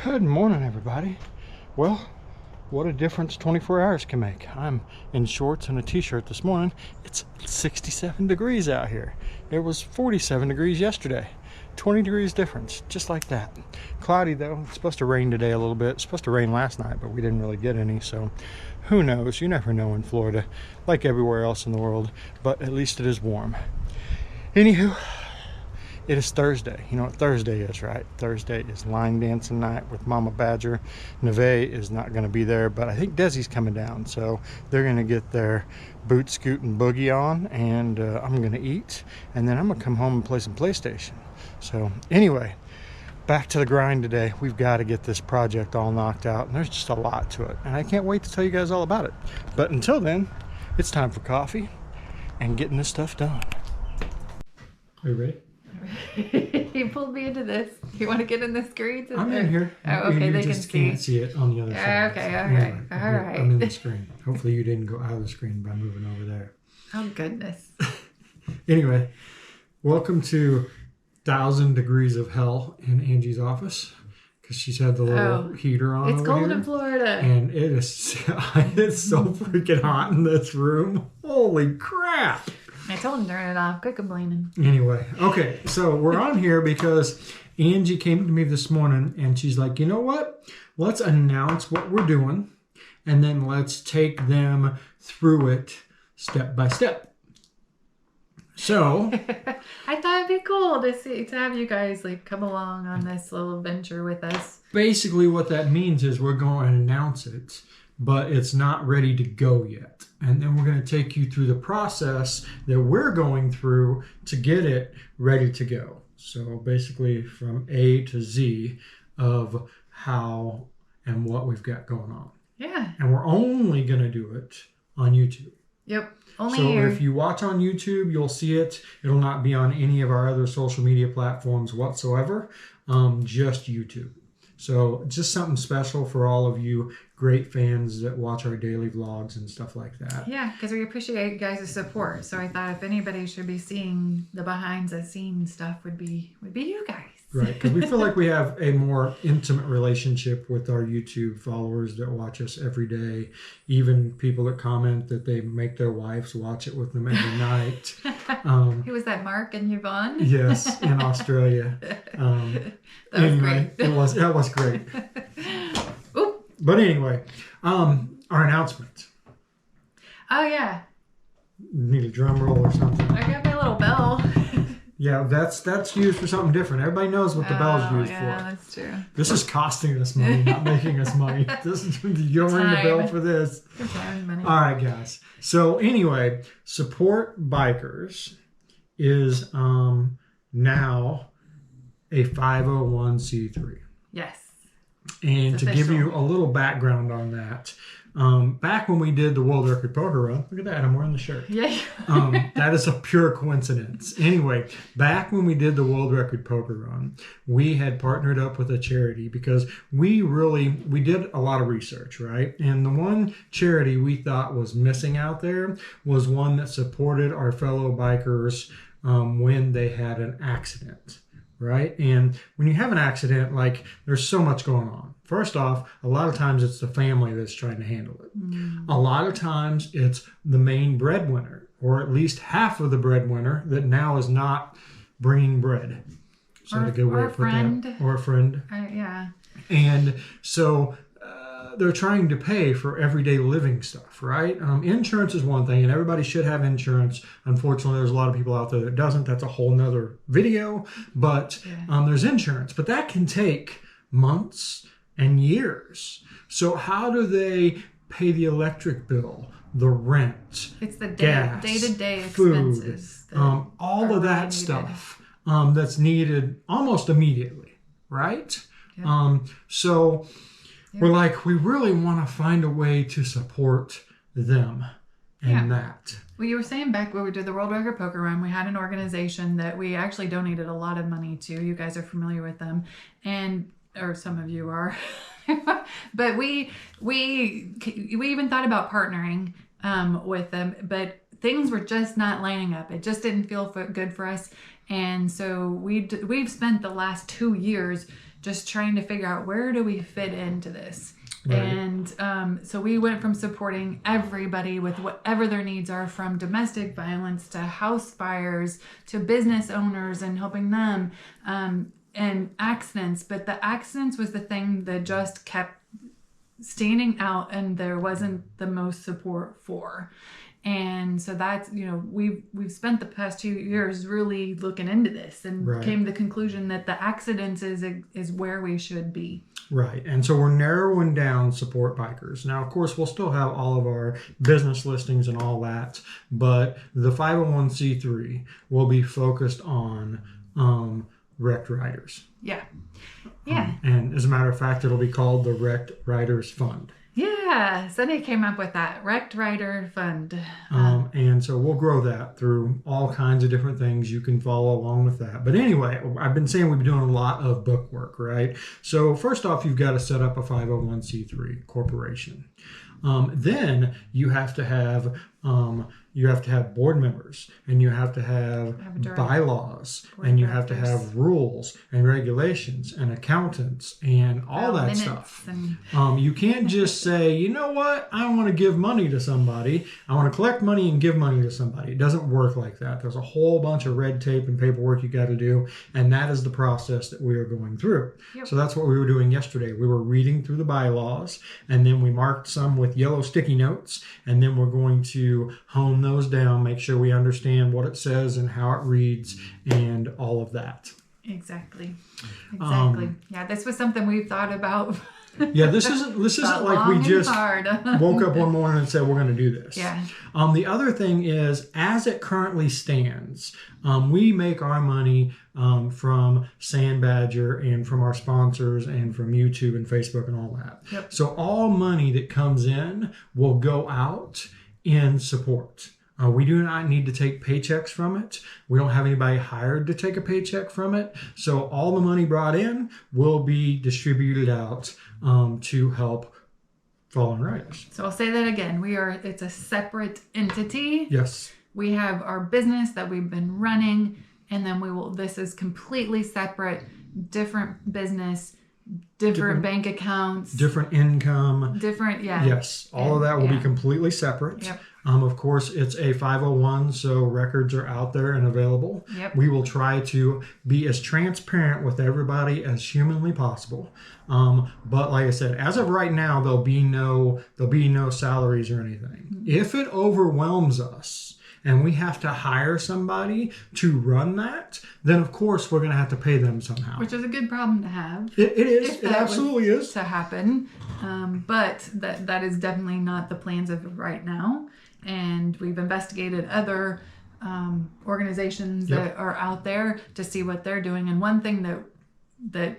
Good morning, everybody. Well, what a difference 24 hours can make. I'm in shorts and a t-shirt this morning. It's 67 degrees out here. It was 47 degrees yesterday. 20 degrees difference, just like that. Cloudy though. It's supposed to rain today a little bit. It's supposed to rain last night, but we didn't really get any, so who knows? You never know in Florida, like everywhere else in the world, but at least it is warm. Anywho, it is Thursday. You know what Thursday is, right? Thursday is line dancing night with Mama Badger. Neve is not going to be there, but I think Desi's coming down, so they're going to get their boot scoot and boogie on, and I'm going to eat, and then I'm going to come home and play some PlayStation. So anyway, back to the grind today. We've got to get this project all knocked out, and there's just a lot to it, and I can't wait to tell you guys all about it. But until then, it's time for coffee and getting this stuff done. Are you ready? You pulled me into this. You want to get in the screen? I'm in here. Oh, okay, they just can can't see it on the other side. Okay, all right. Anyway, All right. I'm in the screen. Hopefully you didn't go out of the screen by moving over there. Oh, goodness. Anyway, welcome to 1,000 degrees of hell in Angie's office, because she's had the little heater on. It's cold here, in Florida. and it's so freaking hot in this room. Holy crap. I told him to turn it off. Quit complaining. Anyway, okay, so we're on here because Angie came to me this morning and she's like, you know what? Let's announce what we're doing and then let's take them through it step by step. So I thought it'd be cool to have you guys like come along on this little adventure with us. Basically what that means is we're going to announce it, but it's not ready to go yet. And then we're going to take you through the process that we're going through to get it ready to go. So basically from A to Z of how and what we've got going on. Yeah. And we're only going to do it on YouTube. Yep. Only so here. If you watch on YouTube, you'll see it. It'll not be on any of our other social media platforms whatsoever. Just YouTube. So just something special for all of you great fans that watch our daily vlogs and stuff like that. Yeah, because we appreciate you guys' support. So I thought if anybody should be seeing the behind the scenes stuff would be you guys. Right, because we feel like we have a more intimate relationship with our YouTube followers that watch us every day. Even people that comment that they make their wives watch it with them every night. Who was that, Mark and Yvonne? Yes, in Australia. That was great. That was great. Oop. But anyway, our announcement. Oh, yeah. Need a drum roll or something. I got my little bell. Yeah, that's used for something different. Everybody knows what the bell's used for. Yeah, that's true. This is costing us money, not making us money. You don't ring the bell for this. Time, money. All right, guys. So anyway, Support Bikers is now a 501c3. Yes. And it's to official. give you a little background on that, back when we did the World Record Poker Run, look at that, I'm wearing the shirt. Yeah. That is a pure coincidence. Anyway, back when we did the World Record Poker Run, we had partnered up with a charity because we did a lot of research, right? And the one charity we thought was missing out there was one that supported our fellow bikers when they had an accident. Right? And when you have an accident, like there's so much going on. First off, a lot of times it's the family that's trying to handle it. A lot of times it's the main breadwinner, or at least half of the breadwinner that now is not bringing bread. So a good way to put that. Or a friend. Yeah. And so they're trying to pay for everyday living stuff, right? Insurance is one thing, and everybody should have insurance. Unfortunately, there's a lot of people out there that doesn't. That's a whole nother video. But there's insurance. But that can take months and years. So how do they pay the electric bill, the rent, it's the gas, day-to-day food, expenses. all of that stuff that's needed almost immediately, right? Yeah. So we're like, we really want to find a way to support them and that. Well, you were saying back when we did the World Record Poker Run, we had an organization that we actually donated a lot of money to. You guys are familiar with them, or some of you are. But we even thought about partnering with them, but things were just not lining up. It just didn't feel good for us, and so we've spent the last 2 years just trying to figure out where do we fit into this. Right. And so we went from supporting everybody with whatever their needs are, from domestic violence to house fires to business owners and helping them, and accidents. But the accidents was the thing that just kept standing out, and there wasn't the most support for. And so that's, you know, we've spent the past 2 years really looking into this, and came to the conclusion that the accidents is where we should be. Right. And so we're narrowing down support bikers. Now, of course, we'll still have all of our business listings and all that, but the 501c3 will be focused on wrecked riders. Yeah. Yeah. And as a matter of fact, it'll be called the Wrecked Riders Fund. Yeah, Sunday came up with that, Wrecked Rider Fund. And so we'll grow that through all kinds of different things. You can follow along with that. But anyway, I've been saying we've been doing a lot of book work, right? So first off, you've got to set up a 501c3 corporation. Then you have to have board members, and you have to have bylaws, and you have to have rules and regulations and accountants and all that stuff. You can't just say, you know what, I want to give money to somebody. I want to collect money and give money to somebody. It doesn't work like that. There's a whole bunch of red tape and paperwork you got to do, and that is the process that we are going through. Yep. So that's what we were doing yesterday. We were reading through the bylaws, and then we marked some with yellow sticky notes, and then we're going to hone those down, make sure we understand what it says and how it reads and all of that. Exactly. Yeah, this was something we've thought about. Yeah, this isn't like we just woke up one morning and said we're going to do this. Yeah. The other thing is, as it currently stands, we make our money from Sand Badger and from our sponsors and from YouTube and Facebook and all that. Yep. So all money that comes in will go out in support. We do not need to take paychecks from it. We don't have anybody hired to take a paycheck from it. So all the money brought in will be distributed out to help fallen riders. So I'll say that again. It's a separate entity. Yes. We have our business that we've been running, and then this is completely separate, different business, different bank accounts, different income, yes, all of that will be completely separate. Yep. Of course, it's a 501, so records are out there and available. Yep. We will try to be as transparent with everybody as humanly possible. But like I said, as of right now, there'll be no salaries or anything. Mm-hmm. If it overwhelms us and we have to hire somebody to run that, then of course we're going to have to pay them somehow. Which is a good problem to have. It is. It absolutely is. To happen. But that is definitely not the plans of right now. And we've investigated other organizations that are out there to see what they're doing. And one thing that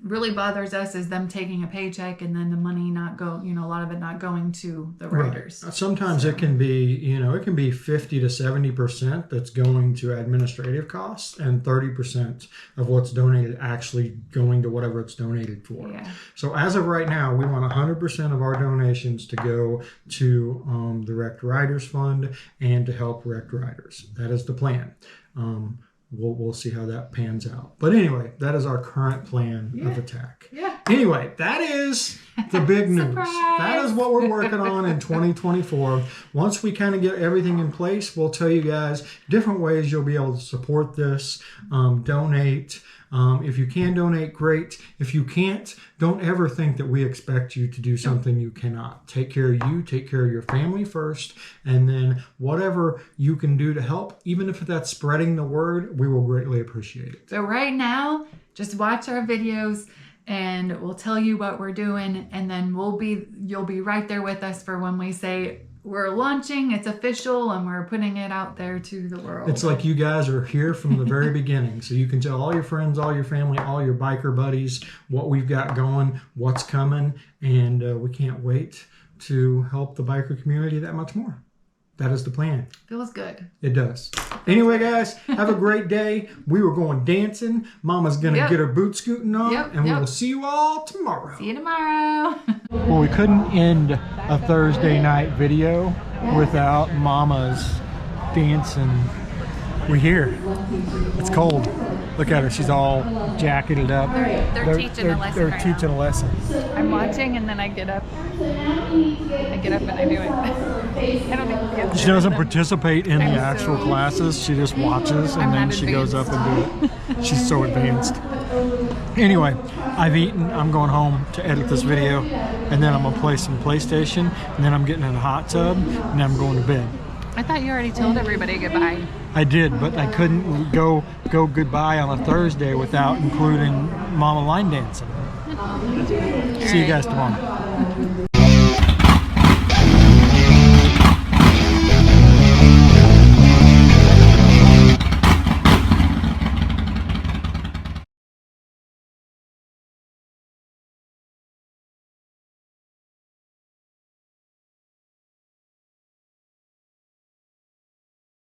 really bothers us is them taking a paycheck and then the money not go, a lot of it not going to the riders. Right. Sometimes it can be 50 to 70% that's going to administrative costs, and 30% of what's donated actually going to whatever it's donated for. Yeah. So as of right now, we want 100% of our donations to go to the Wrecked Riders Fund and to help wrecked riders. That is the plan. We'll see how that pans out. But anyway, that is our current plan of attack. Yeah. Anyway, that is the big news. Surprise! That is what we're working on in 2024. Once we kind of get everything in place, we'll tell you guys different ways you'll be able to support this, donate. If you can donate, great. If you can't, don't ever think that we expect you to do something you cannot. Take care of you, take care of your family first, and then whatever you can do to help, even if that's spreading the word, we will greatly appreciate it. So right now, just watch our videos and we'll tell you what we're doing, and then you'll be right there with us for when we say we're launching, it's official, and we're putting it out there to the world. It's like you guys are here from the very beginning. So you can tell all your friends, all your family, all your biker buddies what we've got going, what's coming, and we can't wait to help the biker community that much more. That is the plan. Feels good. It does. Anyway, guys, have a great day. We were going dancing. Mama's going to get her boot scooting on, and we will see you all tomorrow. See you tomorrow. Well, we couldn't end a Thursday night video without Mama's dancing. We're here. It's cold. Look at her. She's all jacketed up. They're teaching a lesson They're right teaching now. a lesson. I'm watching and then I get up. I get up and I do it. I don't even get She doesn't participate in the I'm actual so- classes. She just watches and I'm then not she goes up advanced. and do it. She's so advanced. Anyway, I've eaten. I'm going home to edit this video, and then I'm gonna play some PlayStation, and then I'm getting in a hot tub, and then I'm going to bed. I thought you already told everybody goodbye. I did, but I couldn't go goodbye on a Thursday without including Mama line dancing. See you guys tomorrow.